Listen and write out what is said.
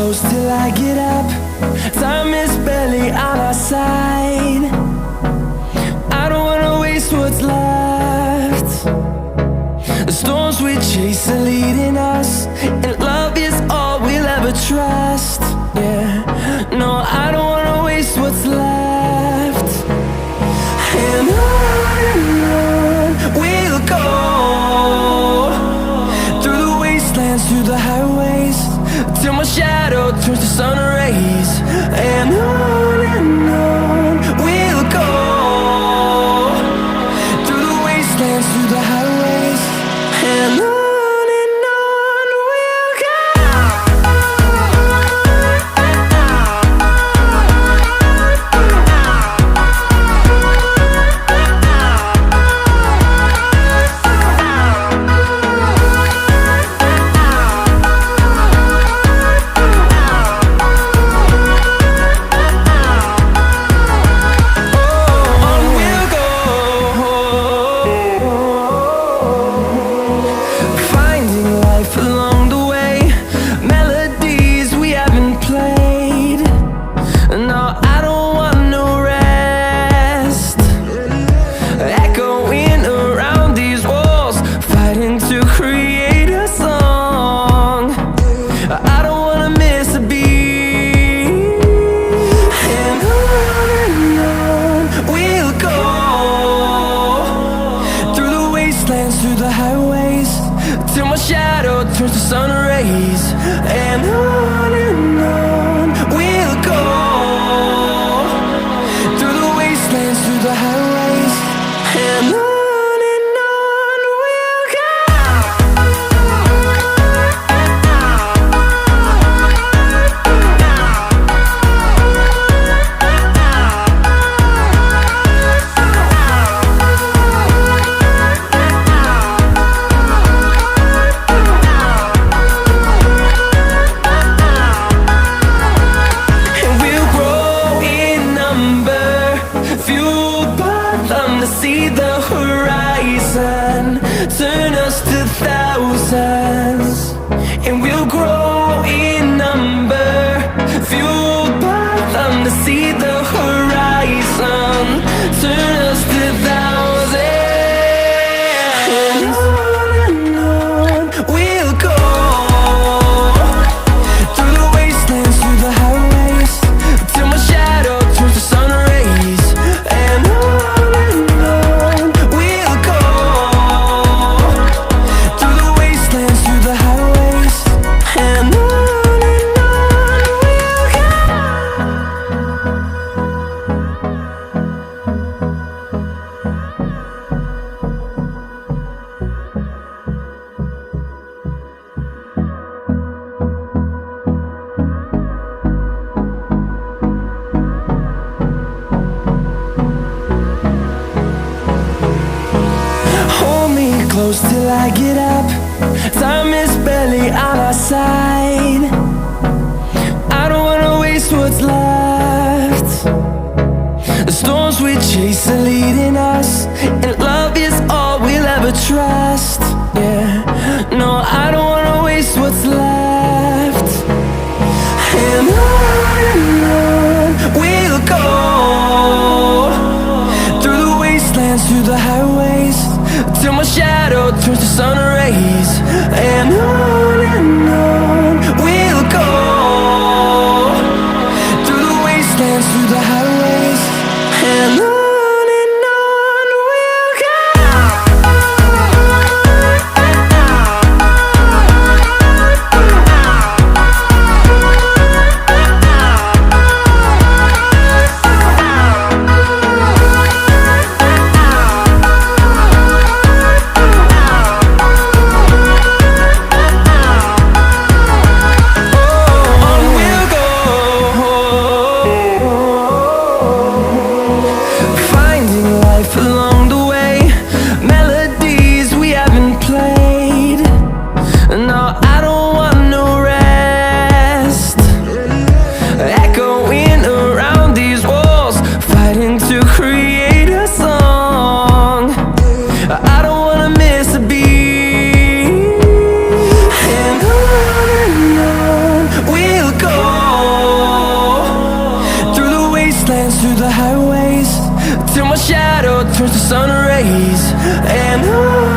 close till I get up. Time is barely on our side. I don't wanna waste what's left. The storms we chase are leading us, and love is all we'll ever trust. Yeah, no, I don't wanna waste what's left. And on we'll go, through the wastelands, through the highways, till my shadow turns to sun rays. And on we'll go, through the wastelands, through the highways, and on we'll go. Through the highways, till my shadow turns to sun rays. And on we'll go, through the wastelands, through the highways, and on we'll go. See the horizon, turn us to thousands, and we'll grow in number, fueled by them. To see the horizon, turn us to thousands, and on we'll go, through the wastelands, through the highways, till my shadow turns to sun rays. And close till I get up. Time is barely on our side. I don't wanna waste what's left. The storms we chase are leading us, and love is all we'll ever trust. Yeah, no, I don't wanna waste what's left. And on we'll go, through the wastelands, through the highways, till my shadow turns to sun rays. And on we'll go, through the wastelands, through the highways, and on we'll go. shadow turns to sun rays. And on